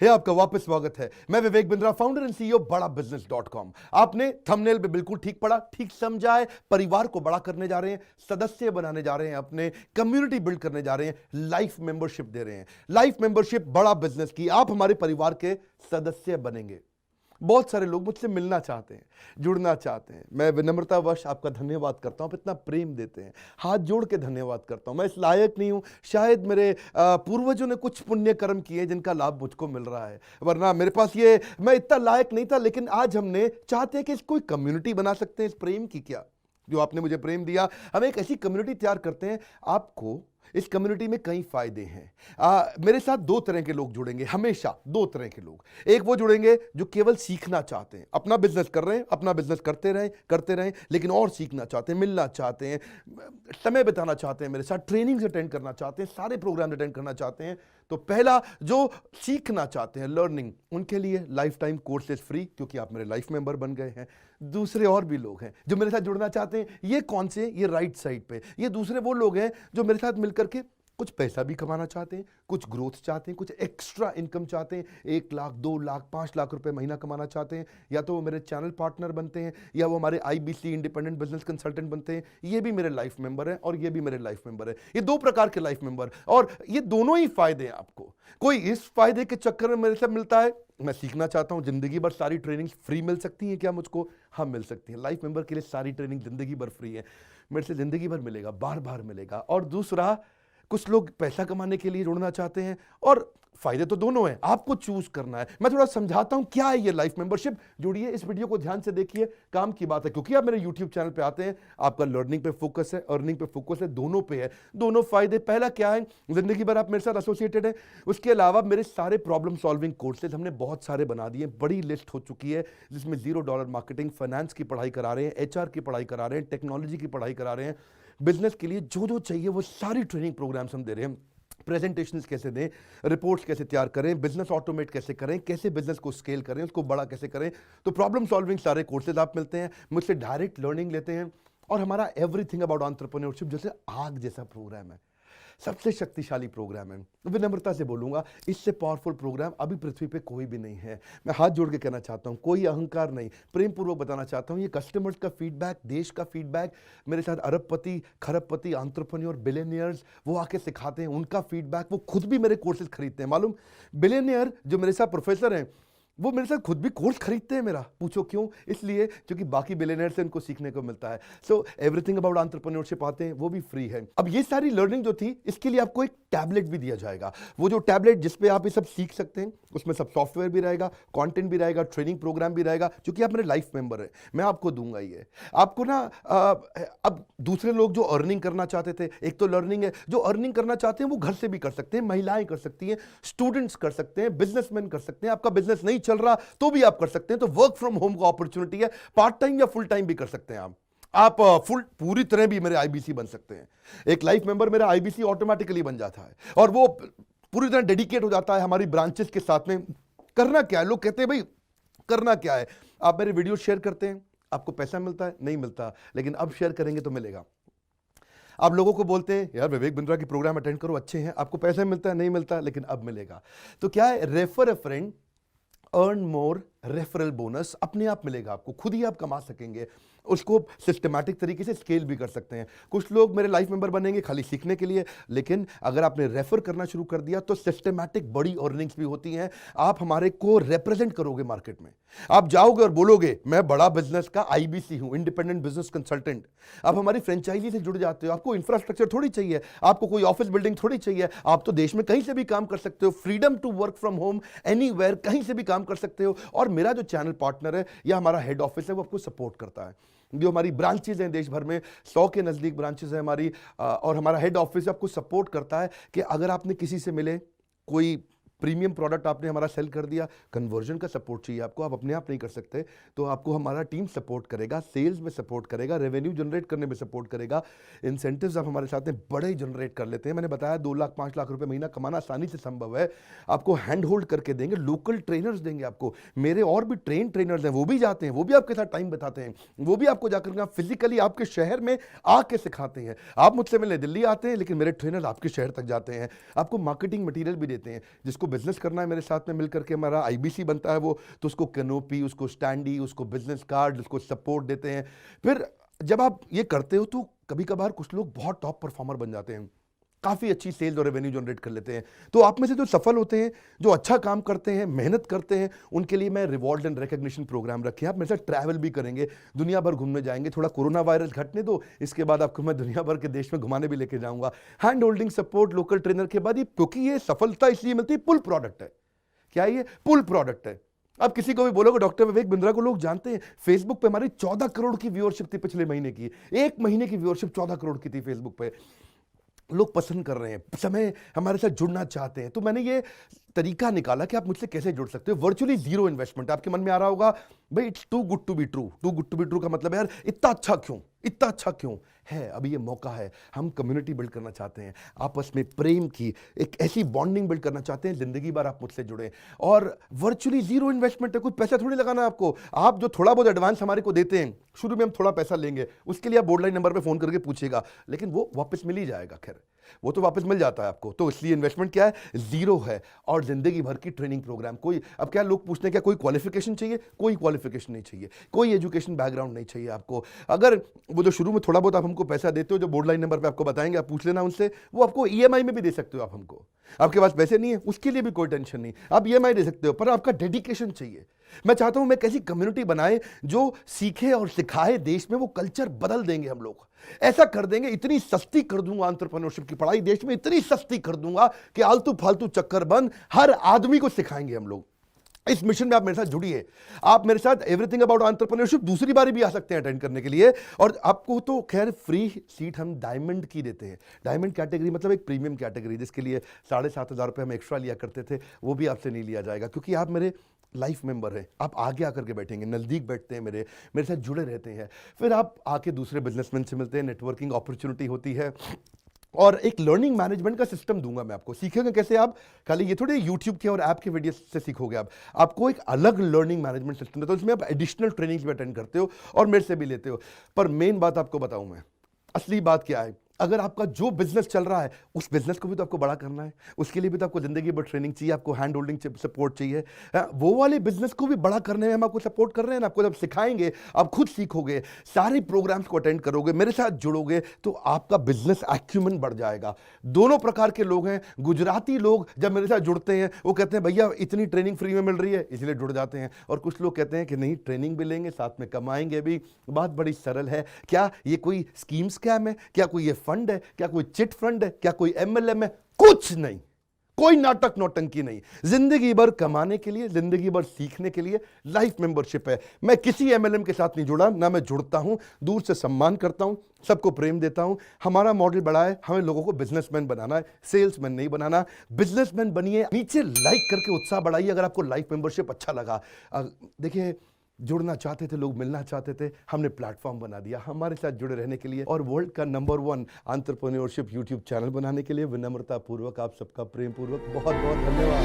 हे आपका वापस स्वागत है। मैं Vivek Bindra, founder and CEO बड़ा बिजनेस.com। आपने थंबनेल पे बिल्कुल ठीक पढ़ा, ठीक समझा है। परिवार को बड़ा करने जा रहे हैं, सदस्य बनाने जा रहे हैं, अपने कम्युनिटी बिल्ड करने जा रहे हैं, लाइफ मेंबरशिप दे रहे हैं। लाइफ मेंबरशिप बड़ा बिजनेस की, आप हमारे परिवार के सदस्य बनेंगे। बहुत सारे लोग मुझसे मिलना चाहते हैं, जुड़ना चाहते हैं। मैं विनम्रतावश आपका धन्यवाद करता हूं, आप इतना प्रेम देते हैं, हाथ जोड़ के धन्यवाद करता हूं। मैं इस लायक नहीं हूं, शायद मेरे पूर्वजों ने कुछ पुण्य कर्म किए जिनका लाभ मुझको मिल रहा है, वरना मेरे पास ये मैं इतना लायक नहीं था। लेकिन आज हमने चाहते हैं कि इस कोई कम्युनिटी बना सकते हैं इस प्रेम की। क्या जो आपने मुझे प्रेम दिया, हम एक ऐसी कम्युनिटी तैयार करते हैं। आपको इस कम्युनिटी में कई फायदे हैं। मेरे साथ दो तरह के लोग जुड़ेंगे, हमेशा दो तरह के लोग। एक वो जुड़ेंगे जो केवल सीखना चाहते हैं, अपना बिजनेस कर रहे हैं, अपना बिजनेस करते रहें, लेकिन और सीखना चाहते हैं, मिलना चाहते हैं, समय बिताना चाहते हैं, मेरे साथ ट्रेनिंग्स अटेंड करना चाहते हैं, सारे प्रोग्राम अटेंड करना चाहते हैं। तो पहला, जो सीखना चाहते हैं, लर्निंग, उनके लिए लाइफ टाइम कोर्सेज फ्री, क्योंकि आप मेरे लाइफ मेंबर बन गए हैं। दूसरे और भी लोग हैं जो मेरे साथ जुड़ना चाहते हैं। ये कौन से? ये राइट साइड पे, ये दूसरे वो लोग हैं जो मेरे साथ मिलकर के कुछ पैसा भी कमाना चाहते हैं, कुछ ग्रोथ चाहते हैं, कुछ एक्स्ट्रा इनकम चाहते हैं। 1 लाख, 2 लाख, 5 लाख रुपए महीना कमाना चाहते हैं। या तो वो मेरे चैनल पार्टनर बनते हैं, या वो हमारे IBC इंडिपेंडेंट बिजनेस कंसल्टेंट बनते हैं। ये भी मेरे लाइफ मेंबर हैं और ये भी मेरे लाइफ मेंबर है। ये दो प्रकार के लाइफ मेंबर, और ये दोनों ही फायदे हैं आपको। कोई इस फायदे के चक्कर में मेरे से मिलता है, मैं सीखना चाहता हूं, जिंदगी भर सारी ट्रेनिंग फ्री मिल सकती है क्या मुझको? हाँ, मिल सकती है। लाइफ मेंबर के लिए सारी ट्रेनिंग जिंदगी भर फ्री है, मेरे से जिंदगी भर मिलेगा, बार बार मिलेगा। और दूसरा, कुछ लोग पैसा कमाने के लिए जुड़ना चाहते हैं, और फायदे तो दोनों हैं, आपको चूज करना है। मैं थोड़ा समझाता हूं क्या है ये लाइफ मेंबरशिप। जुड़िए, इस वीडियो को ध्यान से देखिए, काम की बात है। क्योंकि आप मेरे YouTube चैनल पे आते हैं, आपका लर्निंग पे फोकस है, अर्निंग पे फोकस है, दोनों पे है। दोनों फायदे, पहला क्या है, जिंदगी भर आप मेरे साथ एसोसिएटेड है। उसके अलावा मेरे सारे प्रॉब्लम सॉल्विंग कोर्सेज हमने बहुत सारे बना दिए, बड़ी लिस्ट हो चुकी है, जिसमें $0 मार्केटिंग, फाइनेंस की पढ़ाई करा रहे हैं, HR की पढ़ाई करा रहे हैं, टेक्नोलॉजी की पढ़ाई करा रहे हैं। बिजनेस के लिए जो जो चाहिए वो सारी ट्रेनिंग प्रोग्राम्स हम दे रहे हैं। प्रेजेंटेशंस कैसे दें, रिपोर्ट्स कैसे तैयार करें, बिजनेस ऑटोमेट कैसे करें, कैसे बिजनेस को स्केल करें, उसको बड़ा कैसे करें। तो प्रॉब्लम सॉल्विंग सारे कोर्सेज आप मिलते हैं, मुझसे डायरेक्ट लर्निंग लेते हैं। और हमारा एवरीथिंग अबाउट एंटरप्रेन्योरशिप जैसे आग जैसा प्रोग्राम है, सबसे शक्तिशाली प्रोग्राम है। विनम्रता से बोलूंगा, इससे पावरफुल प्रोग्राम अभी पृथ्वी पे कोई भी नहीं है। मैं हाथ जोड़ के कहना चाहता हूं, कोई अहंकार नहीं, प्रेम पूर्वक बताना चाहता हूं, ये कस्टमर्स का फीडबैक, देश का फीडबैक, मेरे साथ अरबपति, खरबपति, एंटरप्रेन्योर, बिलियनियर्स, वो आके सिखाते हैं, उनका फीडबैक, वो खुद भी मेरे कोर्सेज खरीदते हैं। मालूम, बिलियनियर जो मेरे साथ प्रोफेसर हैं, वो मेरे साथ खुद भी कोर्स खरीदते हैं मेरा। पूछो क्यों? इसलिए क्योंकि बाकी बिलियनियर से उनको सीखने को मिलता है। सो एवरीथिंग अबाउट एंटरप्रेन्योरशिप आते हैं, वो भी फ्री है। अब ये सारी लर्निंग जो थी, इसके लिए आपको एक टैबलेट भी दिया जाएगा। वो जो टैबलेट जिसपे आप ये सब सीख सकते हैं, उसमें सब सॉफ्टवेयर भी रहेगा, कंटेंट भी रहेगा, ट्रेनिंग प्रोग्राम भी रहेगा। क्योंकि आप मेरे लाइफ मेंबर हैं, मैं आपको दूंगा ये। आपको ना अब दूसरे लोग जो अर्निंग करना चाहते थे, एक तो लर्निंग है, जो अर्निंग करना चाहते हैं वो घर से भी कर सकते हैं, महिलाएं कर सकती हैं, स्टूडेंट्स कर सकते हैं, बिजनेसमैन कर सकते हैं। आपका बिजनेस नहीं चल रहा तो भी आप कर सकते हैं। तो वर्क फ्रॉम होम का अपॉर्चुनिटी है, पार्ट टाइम या फुल टाइम भी कर सकते हैं आप फुल पूरी तरह भी मेरे IBC बन सकते हैं। एक लाइफ मेंबर मेरा IBC ऑटोमेटिकली बन जाता है, और वो पूरी तरह डेडिकेट हो जाता है हमारी ब्रांचेस के साथ में। करना क्या है, लोग कहते हैं भाई करना क्या है, आप मेरे वीडियो शेयर करते हैं, आपको पैसा मिलता है? नहीं मिलता, लेकिन अब शेयर करेंगे तो मिलेगा। आप लोगों को बोलते हैं यार विवेक बिंद्रा की प्रोग्राम अटेंड करो, अच्छे हैं, आपको पैसा मिलता है? नहीं मिलता, लेकिन अब मिलेगा। तो क्या है, refer a friend, earn more, referral bonus अपने आप मिलेगा आपको, खुद ही आप कमा सकेंगे। उसको सिस्टमैटिक तरीके से स्केल भी कर सकते हैं। कुछ लोग मेरे लाइफ मेंबर बनेंगे खाली सीखने के लिए, लेकिन अगर आपने रेफर करना शुरू कर दिया तो सिस्टमैटिक बड़ी अर्निंग्स भी होती हैं। आप हमारे को रिप्रेजेंट करोगे मार्केट में, आप जाओगे और बोलोगे मैं बड़ा बिजनेस का IBC हूं, इंडिपेंडेंट बिजनेस कंसल्टेंट। आप हमारी फ्रेंचाइजी से जुड़ जाते हो, आपको इंफ्रास्ट्रक्चर थोड़ी चाहिए, आपको कोई ऑफिस बिल्डिंग थोड़ी चाहिए, आप तो देश में कहीं से भी काम कर सकते हो, freedom to work from home, anywhere, कहीं से भी काम कर सकते हो। और मेरा जो चैनल पार्टनर है या हमारा हेड ऑफिस है, वो आपको सपोर्ट करता है। जो हमारी ब्रांचेज हैं देश भर में, 100 के नजदीक ब्रांचेज हैं हमारी, और हमारा हेड ऑफिस आपको सपोर्ट करता है कि अगर आपने किसी से मिले, कोई प्रीमियम प्रोडक्ट आपने हमारा सेल कर दिया, कन्वर्जन का सपोर्ट चाहिए आपको, आप अपने आप नहीं कर सकते, तो आपको हमारा टीम सपोर्ट करेगा, सेल्स में सपोर्ट करेगा, रेवेन्यू जनरेट करने में सपोर्ट करेगा। इंसेंटिव्स आप हमारे साथ में बड़े जनरेट कर लेते हैं। मैंने बताया 2 लाख 5 लाख रुपए महीना कमाना आसानी से संभव है। आपको हैंड होल्ड करके देंगे, लोकल ट्रेनर्स देंगे आपको, मेरे और भी ट्रेनर्स हैं, वो भी जाते हैं, वो भी आपके साथ टाइम बताते हैं, वो भी आपको जाकर फिजिकली आपके शहर में आके सिखाते हैं। आप मुझसे मिलने दिल्ली आते हैं, लेकिन मेरे ट्रेनर आपके शहर तक जाते हैं, आपको मार्केटिंग मटीरियल भी देते हैं, जिसको बिजनेस करना है मेरे साथ में मिलकर के, हमारा आईबीसी बनता है वो, तो उसको कैनोपी, उसको स्टैंडी, उसको बिजनेस कार्ड, उसको सपोर्ट देते हैं। फिर जब आप ये करते हो तो कभी कभार कुछ लोग बहुत टॉप परफॉर्मर बन जाते हैं, काफ़ी अच्छी सेल्स और रेवेन्यू जनरेट कर लेते हैं। तो आप में से जो सफल होते हैं, जो अच्छा काम करते हैं, मेहनत करते हैं, उनके लिए मैं रिवॉर्ड एंड रिकग्निशन प्रोग्राम रखे हैं। आप मेरे साथ ट्रैवल भी करेंगे, दुनिया भर घूमने जाएंगे। थोड़ा कोरोना वायरस घटने दो, इसके बाद आपको मैं दुनिया भर के देश में घुमाने भी लेके जाऊंगा। Hand holding support local trainer के बाद, क्योंकि ये सफलता इसलिए मिलती है, पुल प्रोडक्ट है। क्या ये पुल प्रोडक्ट है? अब किसी को भी बोलोगे डॉक्टर विवेक बिंद्रा को लोग जानते हैं, फेसबुक पे हमारी 14 करोड़ की व्यूअरशिप थी पिछले महीने की, एक महीने की व्यूअरशिप 14 करोड़ की थी फेसबुक पे। लोग पसंद कर रहे हैं, समय हमारे साथ जुड़ना चाहते हैं। तो मैंने ये तरीका निकाला कि आप मुझसे कैसे जुड़ सकते हो। Virtually zero investment. आपके मन में आ रहा होगा भाई it's too good to be true. Too good to be true का मतलब है यार इतना अच्छा क्यों, इतना अच्छा क्यों है? अभी ये मौका है, हम कम्युनिटी बिल्ड करना चाहते हैं, आपस में प्रेम की एक ऐसी बॉन्डिंग बिल्ड करना चाहते हैं, जिंदगी भर आप मुझसे जुड़े। और वर्चुअली जीरो इन्वेस्टमेंट है, कुछ पैसा थोड़ी लगाना है आपको। आप जो थोड़ा बहुत एडवांस हमारे को देते हैं, शुरू में हम थोड़ा पैसा लेंगे, उसके लिए आप बोर्ड लाइन नंबर पे फोन करके पूछिएगा, लेकिन वो वापस मिल ही जाएगा। खैर वो तो वापस मिल जाता है आपको। तो इसलिए इन्वेस्टमेंट क्या है? जीरो है। और जिंदगी भर की ट्रेनिंग प्रोग्राम। कोई, अब क्या लोग पूछते हैं क्या कोई क्वालिफिकेशन चाहिए? कोई क्वालिफिकेशन नहीं चाहिए, कोई एजुकेशन बैकग्राउंड नहीं चाहिए आपको। अगर वो जो शुरू में थोड़ा बहुत आप हमको पैसा देते हो, जो बोर्ड लाइन नंबर पे आपको बताएंगे, आप पूछ लेना उनसे, वो आपको ईएमआई में भी दे सकते हो आप हमको। आपके पास पैसे नहीं है उसके लिए भी कोई टेंशन नहीं, आप ईएमआई दे सकते हो, पर आपका डेडिकेशन चाहिए। मैं चाहता हूं मैं कैसी कम्युनिटी बनाए जो सीखे और सिखाए देश में, वो कल्चर बदल देंगे हम लोग। ऐसा कर देंगे, इतनी सस्ती कर दूंगा एंटरप्रेन्योरशिप की पढ़ाई देश में, इतनी सस्ती कर दूंगा कि आलतू फालतू चक्कर बंद, हर आदमी को सिखाएंगे हम लोग। इस मिशन में आप मेरे साथ जुड़िए। आप मेरे साथ एवरीथिंग अबाउट एंटरप्रेन्योरशिप दूसरी बारी भी आ सकते हैं अटेंड करने के लिए। और आपको तो खैर फ्री सीट हम डायमंड की देते हैं। डायमंड कैटेगरी मतलब एक प्रीमियम कैटेगरी, जिसके लिए 7,500 रुपये हम एक्स्ट्रा लिया करते थे, वो भी आपसे नहीं लिया जाएगा, क्योंकि आप मेरे लाइफ मेंबर हैं। आप आगे आकर के बैठेंगे, नज़दीक बैठते हैं, मेरे साथ जुड़े रहते हैं। फिर आप आके दूसरे बिजनेसमैन से मिलते हैं, नेटवर्किंग अपॉर्चुनिटी होती है। और एक लर्निंग मैनेजमेंट का सिस्टम दूंगा मैं आपको। सीखेंगे कैसे आप? खाली ये थोड़ी यूट्यूब के और ऐप के वीडियो से सीखोगे आप। आपको एक अलग लर्निंग मैनेजमेंट सिस्टम देता हूं, उसमें आप एडिशनल ट्रेनिंग्स भी अटेंड करते हो और मेरे से भी लेते हो। पर मेन बात आपको बताऊं मैं, असली बात क्या है, अगर आपका जो बिजनेस चल रहा है उस बिजनेस को भी तो आपको बड़ा करना है, उसके लिए भी तो आपको जिंदगी भर ट्रेनिंग चाहिए, आपको हैंड होल्डिंग सपोर्ट चाहिए। वो वाले बिजनेस को भी बड़ा करने में हम आपको सपोर्ट कर रहे हैं ना। आपको जब सिखाएंगे, आप खुद सीखोगे, सारे प्रोग्राम्स को अटेंड करोगे, मेरे साथ जुड़ोगे, तो आपका बिजनेस एक्यूमेंट बढ़ जाएगा। दोनों प्रकार के लोग हैं। गुजराती लोग जब मेरे साथ जुड़ते हैं, वो कहते हैं भैया इतनी ट्रेनिंग फ्री में मिल रही है, इसलिए जुड़ जाते हैं। और कुछ लोग कहते हैं कि नहीं, ट्रेनिंग भी लेंगे, साथ में कमाएंगे भी। बात बड़ी सरल है। क्या ये कोई स्कीम स्कैम है? क्या कोई ये फंड है? क्या कोई चिट फंड है? क्या कोई एमएलएम है? कुछ नहीं, कोई नाटक नौटंकी नहीं। जिंदगी भर कमाने के लिए, जिंदगी भर सीखने के लिए लाइफ मेंबरशिप है। मैं किसी एमएलएम के साथ नहीं जुड़ा, ना मैं जुड़ता हूं। दूर से सम्मान करता हूं, सबको प्रेम देता हूं। हमारा मॉडल बड़ा है, हमें लोगों को बिजनेसमैन बनाना है, सेल्समैन नहीं बनाना। बिजनेसमैन बनिए। नीचे लाइक करके उत्साह बढ़ाइए अगर आपको लाइफ मेंबरशिप अच्छा लगा। देखिए, जुड़ना चाहते थे लोग, मिलना चाहते थे, हमने प्लेटफॉर्म बना दिया हमारे साथ जुड़े रहने के लिए। और वर्ल्ड का नंबर 1 एंटरप्रेन्योरशिप यूट्यूब चैनल बनाने के लिए विनम्रता पूर्वक आप सबका प्रेम पूर्वक बहुत बहुत धन्यवाद।